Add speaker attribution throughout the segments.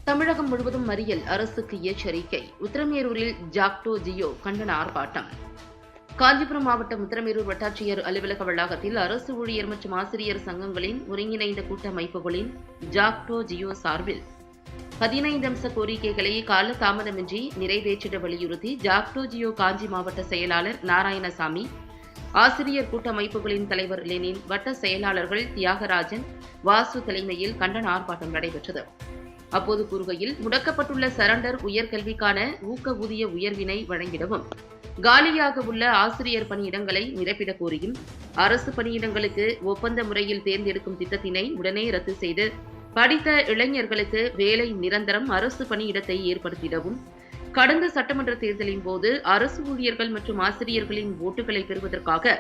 Speaker 1: தமிழகம் முழுவதும் மறியல், அரசுக்கு எச்சரிக்கை. உத்திரமேரூரில் ஜாக்டோ ஜியோ கண்டன ஆர்ப்பாட்டம். காஞ்சிபுரம் மாவட்டம் உத்திரமேரூர் வட்டாட்சியர் அலுவலக வளாகத்தில் அரசு ஊழியர் மற்றும் ஆசிரியர் சங்கங்களின் ஒருங்கிணைந்த கூட்டமைப்புகளின் ஜாக்டோ ஜியோ சார்பில் 15 அம்ச கோரிக்கைகளை காலதாமதமின்றி நிறைவேற்றிட வலியுறுத்தி ஜாக்டோ ஜியோ காஞ்சி மாவட்ட செயலாளர் நாராயணசாமி, ஆசிரியர் கூட்டமைப்புகளின் தலைவர் லெனின், வட்ட செயலாளர்கள் தியாகராஜன், வாசு தலைமையில் கண்டன ஆர்ப்பாட்டம் நடைபெற்றது. அப்போது கூறுகையில், முடக்கப்பட்டுள்ள சரண்டர் உயர்கல்விக்கான ஊக்க ஊதிய உயர்வினை வழங்கிடவும், காலியாக உள்ள ஆசிரியர் பணியிடங்களை நிரப்பிடக் கோரியும், அரசு பணியிடங்களுக்கு ஒப்பந்த முறையில் தேர்ந்தெடுக்கும் திட்டத்தினை உடனே ரத்து செய்து படித்த இளைஞர்களுக்கு வேலை நிரந்தரம் அரசு பணியிடத்தை ஏற்படுத்திடவும், கடந்த சட்டமன்ற தேர்தலின் போது அரசு ஊழியர்கள் மற்றும் ஆசிரியர்களின் ஓட்டுகளை பெறுவதற்காக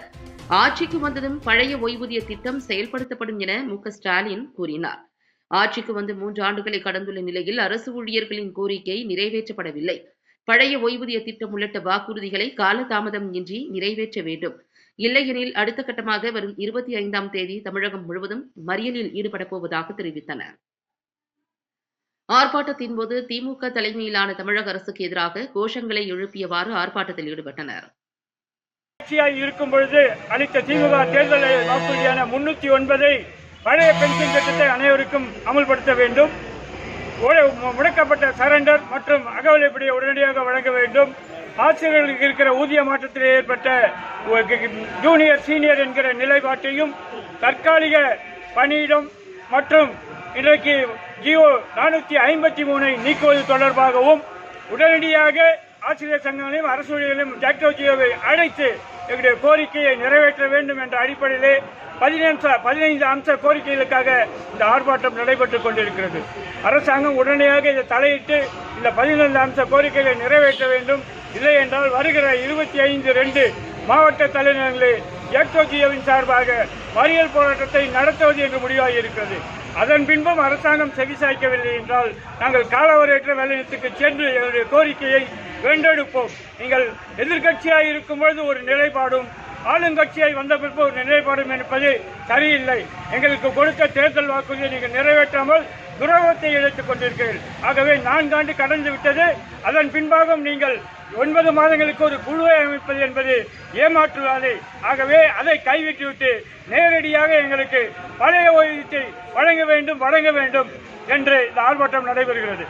Speaker 1: ஆட்சிக்கு வந்ததும் பழைய ஓய்வூதிய திட்டம் செயல்படுத்தப்படும் என மு.க.ஸ்டாலின் கூறினார். ஆட்சிக்கு வந்து 3 ஆண்டுகளை கடந்துள்ள நிலையில் அரசு ஊழியர்களின் கோரிக்கை நிறைவேற்றப்படவில்லை. பழைய ஓய்வூதிய திட்டம் உள்ளிட்ட வாக்குறுதிகளை காலதாமதம் இன்றி நிறைவேற்ற வேண்டும். இல்லையெனில் அடுத்த கட்டமாக வரும் 25ஆம் தேதி தமிழகம் முழுவதும் மறியலில் ஈடுபடப் போவதாக தெரிவித்தனர். ஆர்ப்பாட்டத்தின்போது திமுக தலைமையிலான தமிழக அரசுக்கு எதிராக கோஷங்களை எழுப்பியவாறு ஆர்ப்பாட்டத்தில் ஈடுபட்டனர்.
Speaker 2: இருக்கும் பொழுது அளித்த திமுக தேர்தல் வாக்குறுதியான 309 பழைய பென்ஷன் திட்டத்தை அனைவருக்கும் அமல்படுத்த வேண்டும். முடக்கப்பட்ட சரண்டர் மற்றும் அகவிலைப்படியை உடனடியாக வழங்க வேண்டும். ஆசிரியர்களுக்கு இருக்கிற ஊதிய மாற்றத்தில் ஏற்பட்ட ஜூனியர் சீனியர் என்கிற நிலைப்பாட்டையும், தற்காலிக பணியிடம் மற்றும் இன்றைக்கு ஜியோ 453 நீக்குவது தொடர்பாகவும் உடனடியாக ஆசிரியர் சங்கங்களையும் அரசு ஊழியர்களையும் ஜாக்டோ ஜியோவை அழைத்து எங்களுடைய கோரிக்கையை நிறைவேற்ற வேண்டும் என்ற அடிப்படையிலே 15 அம்ச கோரிக்கைகளுக்காக இந்த ஆர்ப்பாட்டம் நடைபெற்றுக் கொண்டிருக்கிறது. அரசாங்கம் உடனடியாக இதை தலையிட்டு இந்த 15 அம்ச கோரிக்கைகளை நிறைவேற்ற வேண்டும். இல்லை என்றால் வருகிற 25/2 மாவட்ட தலைநகரில் ஜாக்டோ ஜியோவின் சார்பாக மறியல் போராட்டத்தை நடத்துவது என்று முடிவாகி இருக்கிறது. அதன் பின்பும் அரசாங்கம் செவிசாய்க்கவில்லை என்றால் நாங்கள் காலவரையற்ற வேலைநிறுத்தத்துக்கு சென்று எங்களுடைய கோரிக்கையை வென்றெடுப்போம். நீங்கள் எதிர்கட்சியாக இருக்கும்பொழுது ஒரு நிலைப்பாடும், ஆளுங்கட்சியை வந்த பிறகு ஒரு நிலைப்பாடும் என்பது சரியில்லை. எங்களுக்கு கொடுத்த தேர்தல் வாக்குறுதியை நீங்கள் நிறைவேற்றாமல் துரோகத்தை இழைத்துக் கொண்டிருக்கிறீர்கள். ஆகவே 4 ஆண்டு கடந்து விட்டது. அதன் பின்பாகவும் நீங்கள் 9 மாதங்களுக்கு ஒரு குழுவை அமைப்பது என்பது ஏமாற்று வேலை. ஆகவே அதை கைவிட்டுவிட்டு நேரடியாக எங்களுக்கு பழைய ஓய்வூதியத்தை வழங்க வேண்டும் என்று இந்த ஆர்ப்பாட்டம் நடைபெறுகிறது.